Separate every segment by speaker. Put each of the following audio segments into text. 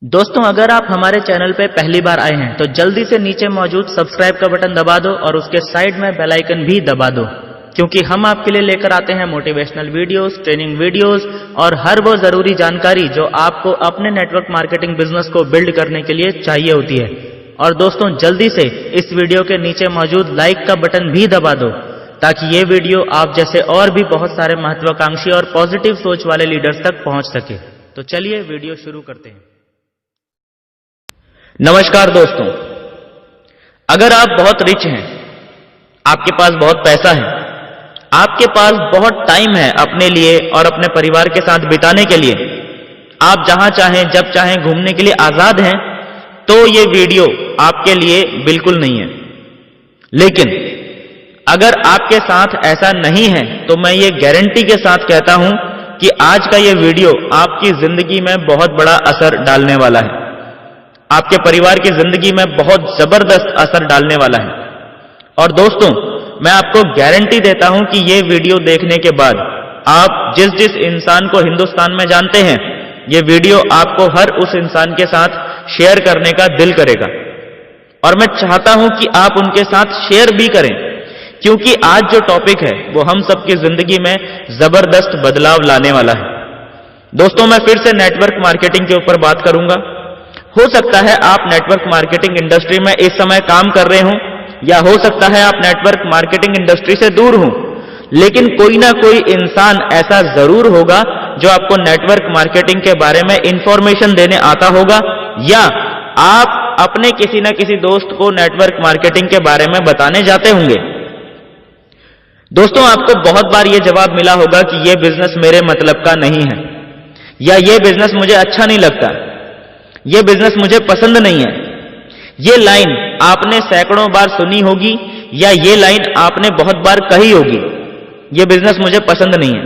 Speaker 1: दोस्तों, अगर आप हमारे चैनल पे पहली बार आए हैं तो जल्दी से नीचे मौजूद सब्सक्राइब का बटन दबा दो और उसके साइड में बेल आइकन भी दबा दो, क्योंकि हम आपके लिए लेकर आते हैं मोटिवेशनल वीडियोस, ट्रेनिंग वीडियोस और हर वो जरूरी जानकारी जो आपको अपने नेटवर्क मार्केटिंग बिजनेस को बिल्ड करने के लिए चाहिए होती है। और दोस्तों, जल्दी से इस वीडियो के नीचे मौजूद लाइक का बटन भी दबा दो ताकि ये वीडियो आप जैसे और भी बहुत सारे महत्वाकांक्षी और पॉजिटिव सोच वाले लीडर्स तक पहुंच सके। तो चलिए वीडियो शुरू करते हैं। नमस्कार दोस्तों, अगर आप बहुत रिच हैं, आपके पास बहुत पैसा है, आपके पास बहुत टाइम है अपने लिए और अपने परिवार के साथ बिताने के लिए, आप जहां चाहें जब चाहें घूमने के लिए आजाद हैं, तो ये वीडियो आपके लिए बिल्कुल नहीं है। लेकिन अगर आपके साथ ऐसा नहीं है तो मैं ये गारंटी के साथ कहता हूं कि आज का ये वीडियो आपकी जिंदगी में बहुत बड़ा असर डालने वाला है, आपके परिवार की जिंदगी में बहुत जबरदस्त असर डालने वाला है। और दोस्तों, मैं आपको गारंटी देता हूं कि ये वीडियो देखने के बाद आप जिस जिस इंसान को हिंदुस्तान में जानते हैं, ये वीडियो आपको हर उस इंसान के साथ शेयर करने का दिल करेगा। और मैं चाहता हूं कि आप उनके साथ शेयर भी करें, क्योंकि आज जो टॉपिक है वो हम सबकी जिंदगी में जबरदस्त बदलाव लाने वाला है। दोस्तों, मैं फिर से नेटवर्क मार्केटिंग के ऊपर बात करूंगा। हो सकता है आप नेटवर्क मार्केटिंग इंडस्ट्री में इस समय काम कर रहे हों, या हो सकता है आप नेटवर्क मार्केटिंग इंडस्ट्री से दूर हों, लेकिन कोई ना कोई इंसान ऐसा जरूर होगा जो आपको नेटवर्क मार्केटिंग के बारे में इंफॉर्मेशन देने आता होगा, या आप अपने किसी ना किसी दोस्त को नेटवर्क मार्केटिंग के बारे में बताने जाते होंगे। दोस्तों, आपको बहुत बार यह जवाब मिला होगा कि यह बिजनेस मेरे मतलब का नहीं है, या यह बिजनेस मुझे अच्छा नहीं लगता, यह बिजनेस मुझे पसंद नहीं है। यह लाइन आपने सैकड़ों बार सुनी होगी, या यह लाइन आपने बहुत बार कही होगी, यह बिजनेस मुझे पसंद नहीं है।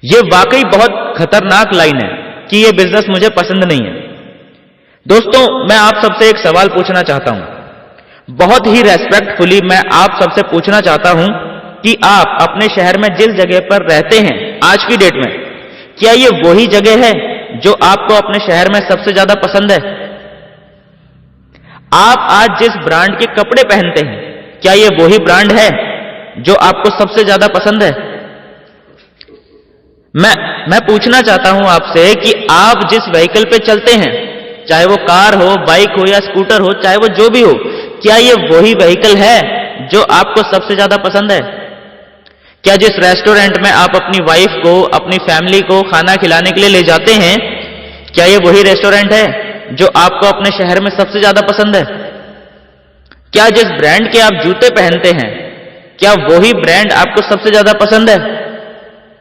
Speaker 1: यह वाकई बहुत खतरनाक लाइन है कि यह बिजनेस मुझे पसंद नहीं है। दोस्तों, मैं आप सबसे एक सवाल पूछना चाहता हूं, बहुत ही रेस्पेक्टफुली मैं आप सबसे पूछना चाहता हूं कि आप अपने शहर में जिस जगह पर रहते हैं आज की डेट में, क्या यह वही जगह है जो आपको अपने शहर में सबसे ज्यादा पसंद है? आप आज जिस ब्रांड के कपड़े पहनते हैं, क्या यह वही ब्रांड है जो आपको सबसे ज्यादा पसंद है? मैं पूछना चाहता हूं आपसे कि आप जिस व्हीकल पे चलते हैं, चाहे वो कार हो, बाइक हो या स्कूटर हो, चाहे वो जो भी हो, क्या यह वही व्हीकल है जो आपको सबसे ज्यादा पसंद है? क्या जिस रेस्टोरेंट में आप अपनी वाइफ को, अपनी फैमिली को खाना खिलाने के लिए ले जाते हैं, क्या यह वही रेस्टोरेंट है जो आपको अपने शहर में सबसे ज्यादा पसंद है? क्या जिस ब्रांड के आप जूते पहनते हैं, क्या वही ब्रांड आपको सबसे ज्यादा पसंद है?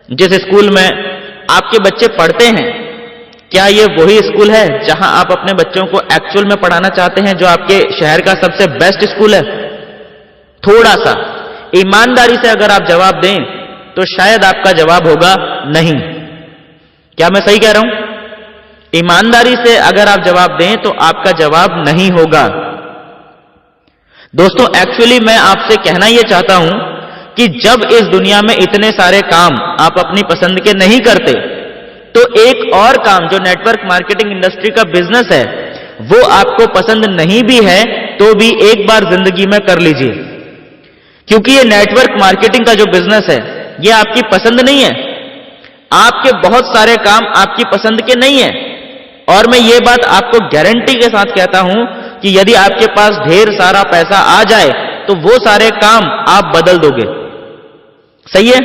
Speaker 1: जिस स्कूल में आपके बच्चे पढ़ते हैं, क्या यह वही स्कूल है जहां आप अपने बच्चों को एक्चुअल में पढ़ाना चाहते हैं, जो आपके शहर का सबसे बेस्ट स्कूल है? थोड़ा सा ईमानदारी से अगर आप जवाब दें तो शायद आपका जवाब होगा नहीं। क्या मैं सही कह रहा हूं? ईमानदारी से अगर आप जवाब दें तो आपका जवाब नहीं होगा। दोस्तों, एक्चुअली मैं आपसे कहना यह चाहता हूं कि जब इस दुनिया में इतने सारे काम आप अपनी पसंद के नहीं करते, तो एक और काम जो नेटवर्क मार्केटिंग इंडस्ट्री का बिजनेस है, वो आपको पसंद नहीं भी है तो भी एक बार जिंदगी में कर लीजिए, क्योंकि ये नेटवर्क मार्केटिंग का जो बिजनेस है ये आपकी पसंद नहीं है। आपके बहुत सारे काम आपकी पसंद के नहीं है, और मैं ये बात आपको गारंटी के साथ कहता हूं कि यदि आपके पास ढेर सारा पैसा आ जाए तो वो सारे काम आप बदल दोगे। सही है?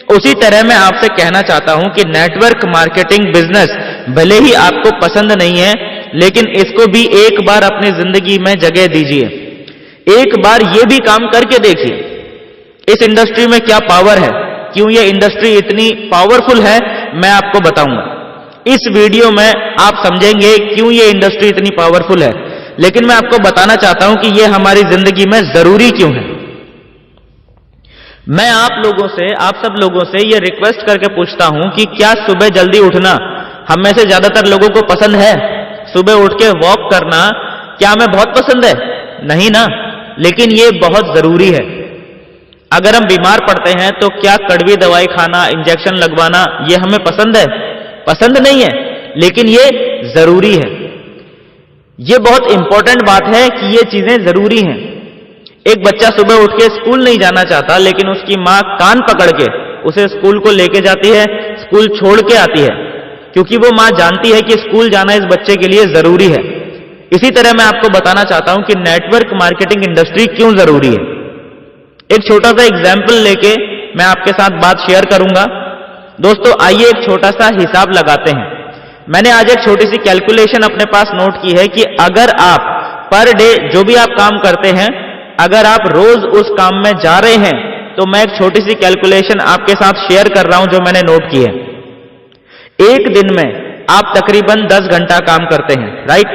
Speaker 1: उसी तरह मैं आपसे कहना चाहता हूं कि नेटवर्क मार्केटिंग बिजनेस भले ही आपको पसंद नहीं है, लेकिन इसको भी एक बार अपनी जिंदगी में जगह दीजिए। एक बार ये भी काम करके देखिए, इस इंडस्ट्री में क्या पावर है, क्यों ये इंडस्ट्री इतनी पावरफुल है, मैं आपको बताऊंगा। इस वीडियो में आप समझेंगे क्यों ये इंडस्ट्री इतनी पावरफुल है, लेकिन मैं आपको बताना चाहता हूं कि ये हमारी जिंदगी में जरूरी क्यों है। मैं आप लोगों से, आप सब लोगों से ये रिक्वेस्ट करके पूछता हूं कि क्या सुबह जल्दी उठना हम में से ज्यादातर लोगों को पसंद है? सुबह उठ के वॉक करना क्या हमें बहुत पसंद है? नहीं ना, लेकिन ये बहुत जरूरी है। अगर हम बीमार पड़ते हैं तो क्या कड़वी दवाई खाना, इंजेक्शन लगवाना, ये हमें पसंद है? पसंद नहीं है, लेकिन ये जरूरी है। यह बहुत इंपॉर्टेंट बात है कि ये चीजें जरूरी हैं। एक बच्चा सुबह उठ के स्कूल नहीं जाना चाहता, लेकिन उसकी मां कान पकड़ के उसे स्कूल को लेके जाती है, स्कूल छोड़ के आती है, क्योंकि वो मां जानती है कि स्कूल जाना इस बच्चे के लिए जरूरी है। इसी तरह मैं आपको बताना चाहता हूं कि नेटवर्क मार्केटिंग इंडस्ट्री क्यों जरूरी है। एक छोटा सा एग्जाम्पल लेके मैं आपके साथ बात शेयर करूंगा। दोस्तों आइए एक छोटा सा हिसाब लगाते हैं। मैंने आज एक छोटी सी कैलकुलेशन अपने पास नोट की है कि अगर आप पर डे जो भी आप काम करते हैं, अगर आप रोज उस काम में जा रहे हैं, तो मैं एक छोटी सी कैलकुलेशन आपके साथ शेयर कर रहा हूं जो मैंने नोट की है। एक दिन में आप तकरीबन 10 घंटा काम करते हैं, राइट?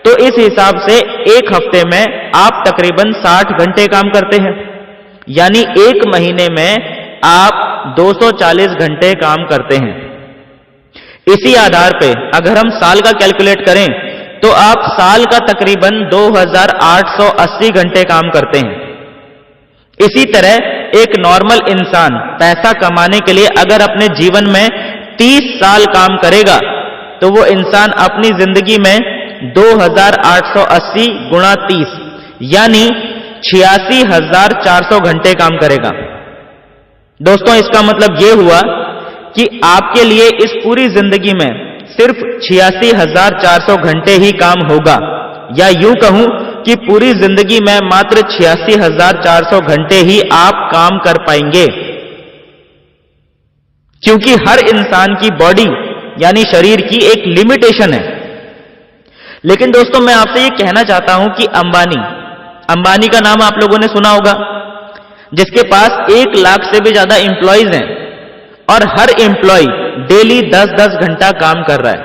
Speaker 1: तो इस हिसाब से एक हफ्ते में आप तकरीबन 60 घंटे काम करते हैं, यानी एक महीने में आप 240 घंटे काम करते हैं। इसी आधार पे अगर हम साल का कैलकुलेट करें तो आप साल का तकरीबन 2880 घंटे काम करते हैं। इसी तरह एक नॉर्मल इंसान पैसा कमाने के लिए अगर अपने जीवन में 30 साल काम करेगा तो वो इंसान अपनी जिंदगी में 2880 गुणा 30 यानी 86,400 घंटे काम करेगा। दोस्तों इसका मतलब यह हुआ कि आपके लिए इस पूरी जिंदगी में सिर्फ 86,400 घंटे ही काम होगा, या यूं कहूं कि पूरी जिंदगी में मात्र 86,400 घंटे ही आप काम कर पाएंगे, क्योंकि हर इंसान की बॉडी यानी शरीर की एक लिमिटेशन है। लेकिन दोस्तों मैं आपसे यह कहना चाहता हूं कि अंबानी का नाम आप लोगों ने सुना होगा, जिसके पास 1 लाख से भी ज्यादा एम्प्लॉइज हैं और हर एम्प्लॉय डेली 10-10 घंटा काम कर रहा है।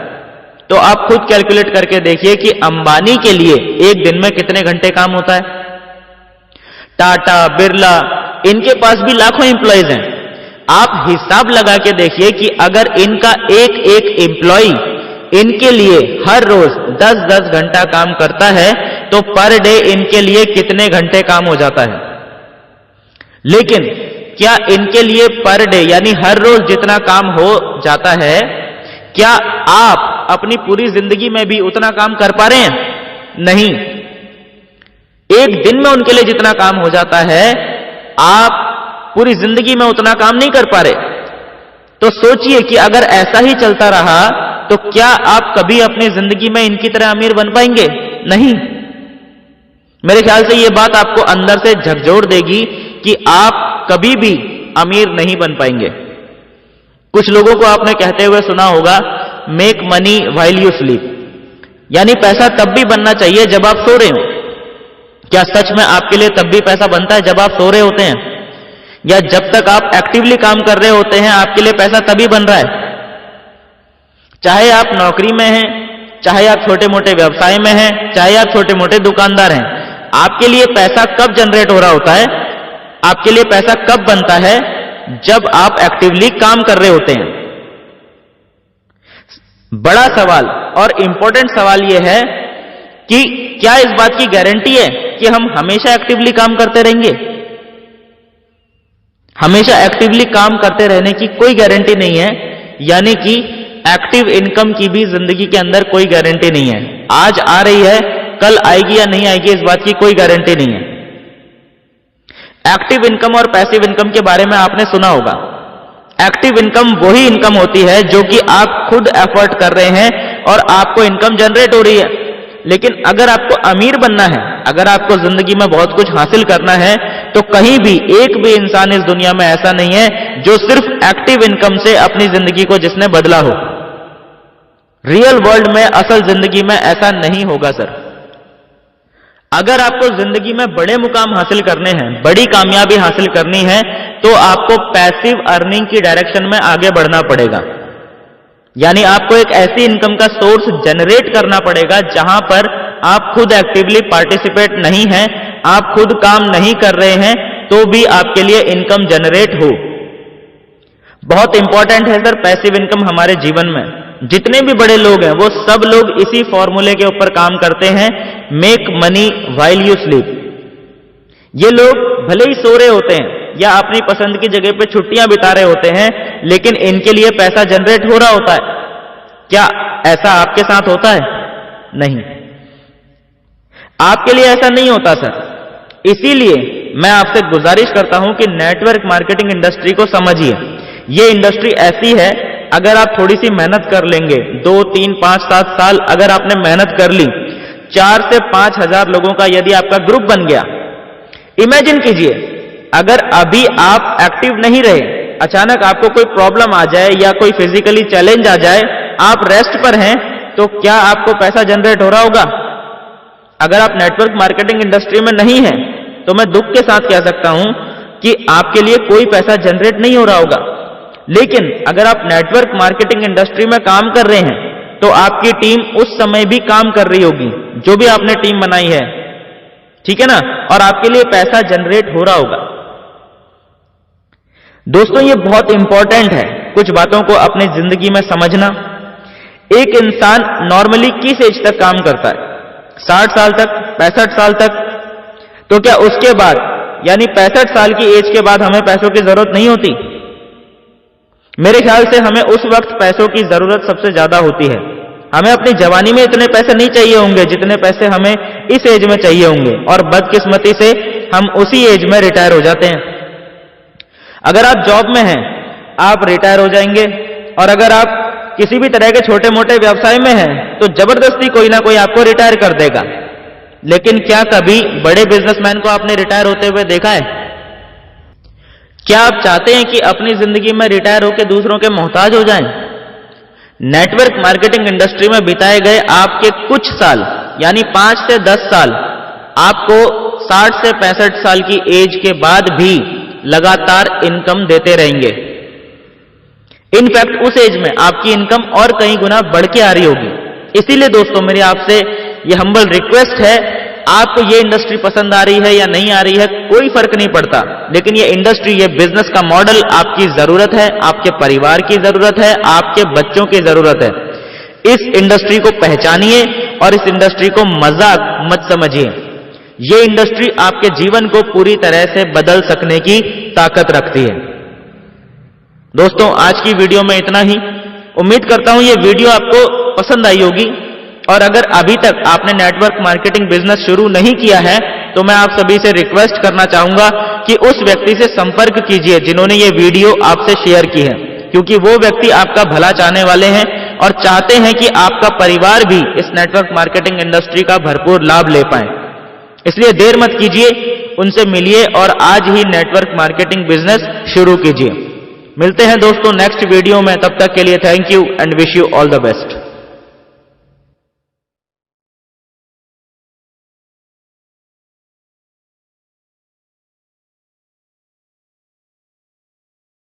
Speaker 1: तो आप खुद कैलकुलेट करके देखिए कि अंबानी के लिए एक दिन में कितने घंटे काम होता है। टाटा, बिरला, इनके पास भी लाखों एम्प्लॉइज हैं। आप हिसाब लगा के देखिए कि अगर इनका एक एक एम्प्लॉय इनके लिए हर रोज 10-10 घंटा काम करता है तो पर डे इनके लिए कितने घंटे काम हो जाता है। लेकिन क्या इनके लिए पर डे यानी हर रोज जितना काम हो जाता है, क्या आप अपनी पूरी जिंदगी में भी उतना काम कर पा रहे हैं? नहीं। एक दिन में उनके लिए जितना काम हो जाता है, आप पूरी जिंदगी में उतना काम नहीं कर पा रहे। तो सोचिए कि अगर ऐसा ही चलता रहा तो क्या आप कभी अपनी जिंदगी में इनकी तरह अमीर बन पाएंगे? नहीं। मेरे ख्याल से यह बात आपको अंदर से झकझोर देगी कि आप कभी भी अमीर नहीं बन पाएंगे। कुछ लोगों को आपने कहते हुए सुना होगा, make money while you sleep, यानी पैसा तब भी बनना चाहिए जब आप सो रहे हो। क्या सच में आपके लिए तब भी पैसा बनता है जब आप सो रहे होते हैं, या जब तक आप एक्टिवली काम कर रहे होते हैं आपके लिए पैसा तभी बन रहा है? चाहे आप नौकरी में हैं, चाहे आप छोटे मोटे व्यवसाय में हैं, चाहे आप छोटे मोटे दुकानदार हैं, आपके लिए पैसा कब जनरेट हो रहा होता है, आपके लिए पैसा कब बनता है? जब आप एक्टिवली काम कर रहे होते हैं। बड़ा सवाल और इंपॉर्टेंट सवाल यह है कि क्या इस बात की गारंटी है कि हम हमेशा एक्टिवली काम करते रहेंगे? हमेशा एक्टिवली काम करते रहने की कोई गारंटी नहीं है, यानी कि एक्टिव इनकम की भी जिंदगी के अंदर कोई गारंटी नहीं है। आज आ रही है, कल आएगी या नहीं आएगी, इस बात की कोई गारंटी नहीं है। एक्टिव इनकम और पैसिव इनकम के बारे में आपने सुना होगा। एक्टिव इनकम वही इनकम होती है जो कि आप खुद एफर्ट कर रहे हैं और आपको इनकम जनरेट हो रही है। लेकिन अगर आपको अमीर बनना है, अगर आपको जिंदगी में बहुत कुछ हासिल करना है, तो कहीं भी एक भी इंसान इस दुनिया में ऐसा नहीं है जो सिर्फ एक्टिव इनकम से अपनी जिंदगी को जिसने बदला हो। रियल वर्ल्ड में, असल जिंदगी में ऐसा नहीं होगा सर। अगर आपको जिंदगी में बड़े मुकाम हासिल करने हैं, बड़ी कामयाबी हासिल करनी है, तो आपको पैसिव अर्निंग की डायरेक्शन में आगे बढ़ना पड़ेगा। यानी आपको एक ऐसी इनकम का सोर्स जनरेट करना पड़ेगा जहां पर आप खुद एक्टिवली पार्टिसिपेट नहीं हैं, आप खुद काम नहीं कर रहे हैं, तो भी आपके लिए इनकम जनरेट हो। बहुत इंपॉर्टेंट है सर पैसिव इनकम हमारे जीवन में। जितने भी बड़े लोग हैं वो सब लोग इसी फॉर्मूले के ऊपर काम करते हैं, make money while you sleep. ये लोग भले ही सो रहे होते हैं या अपनी पसंद की जगह पे छुट्टियां बिता रहे होते हैं, लेकिन इनके लिए पैसा जनरेट हो रहा होता है। क्या ऐसा आपके साथ होता है? नहीं, आपके लिए ऐसा नहीं होता सर। इसीलिए मैं आपसे गुजारिश करता हूं कि नेटवर्क मार्केटिंग इंडस्ट्री को समझिए। यह इंडस्ट्री ऐसी है, अगर आप थोड़ी सी मेहनत कर लेंगे, 2, 3, 5, 7 साल अगर आपने मेहनत कर ली, 4 से 5 हजार लोगों का यदि आपका ग्रुप बन गया, इमेजिन कीजिए अगर अभी आप एक्टिव नहीं रहे, अचानक आपको कोई प्रॉब्लम आ जाए या कोई फिजिकली चैलेंज आ जाए, आप रेस्ट पर हैं, तो क्या आपको पैसा जनरेट हो रहा होगा? अगर आप नेटवर्क मार्केटिंग इंडस्ट्री में नहीं हैं, तो मैं दुख के साथ कह सकता हूं कि आपके लिए कोई पैसा जनरेट नहीं हो रहा होगा। लेकिन अगर आप नेटवर्क मार्केटिंग इंडस्ट्री में काम कर रहे हैं, तो आपकी टीम उस समय भी काम कर रही होगी, जो भी आपने टीम बनाई है, ठीक है ना, और आपके लिए पैसा जनरेट हो रहा होगा। दोस्तों, ये बहुत इंपॉर्टेंट है कुछ बातों को अपनी जिंदगी में समझना। एक इंसान नॉर्मली किस एज तक काम करता है? 60 साल तक, 65 साल तक। तो क्या उसके बाद यानी 65 साल की एज के बाद हमें पैसों की जरूरत नहीं होती? मेरे ख्याल से हमें उस वक्त पैसों की जरूरत सबसे ज्यादा होती है। हमें अपनी जवानी में इतने पैसे नहीं चाहिए होंगे जितने पैसे हमें इस एज में चाहिए होंगे, और बदकिस्मती से हम उसी एज में रिटायर हो जाते हैं। अगर आप जॉब में हैं, आप रिटायर हो जाएंगे, और अगर आप किसी भी तरह के छोटे मोटे व्यवसाय में हैं, तो जबरदस्ती कोई ना कोई आपको रिटायर कर देगा। लेकिन क्या कभी बड़े बिजनेसमैन को आपने रिटायर होते हुए देखा है? क्या आप चाहते हैं कि अपनी जिंदगी में रिटायर होकर दूसरों के मोहताज हो जाएं? नेटवर्क मार्केटिंग इंडस्ट्री में बिताए गए आपके कुछ साल यानी 5 से 10 साल आपको 60 से 65 साल की एज के बाद भी लगातार इनकम देते रहेंगे। इनफैक्ट उस एज में आपकी इनकम और कई गुना बढ़ के आ रही होगी। इसीलिए दोस्तों, मेरी आपसे ये हम्बल रिक्वेस्ट है, आपको ये इंडस्ट्री पसंद आ रही है या नहीं आ रही है, कोई फर्क नहीं पड़ता, लेकिन ये इंडस्ट्री, ये बिजनेस का मॉडल आपकी जरूरत है, आपके परिवार की जरूरत है, आपके बच्चों की जरूरत है। इस इंडस्ट्री को पहचानिए और इस इंडस्ट्री को मजाक मत समझिए। ये इंडस्ट्री आपके जीवन को पूरी तरह से बदल सकने की ताकत रखती है। दोस्तों, आज की वीडियो में इतना ही। उम्मीद करता हूं ये वीडियो आपको पसंद आई होगी, और अगर अभी तक आपने नेटवर्क मार्केटिंग बिजनेस शुरू नहीं किया है, तो मैं आप सभी से रिक्वेस्ट करना चाहूंगा कि उस व्यक्ति से संपर्क कीजिए जिन्होंने ये वीडियो आपसे शेयर की है, क्योंकि वो व्यक्ति आपका भला चाहने वाले हैं और चाहते हैं कि आपका परिवार भी इस नेटवर्क मार्केटिंग इंडस्ट्री का भरपूर लाभ ले पाए। इसलिए देर मत कीजिए, उनसे मिलिए और आज ही नेटवर्क मार्केटिंग बिजनेस शुरू कीजिए। मिलते हैं दोस्तों नेक्स्ट वीडियो में, तब तक के लिए thank you and wish you all the best.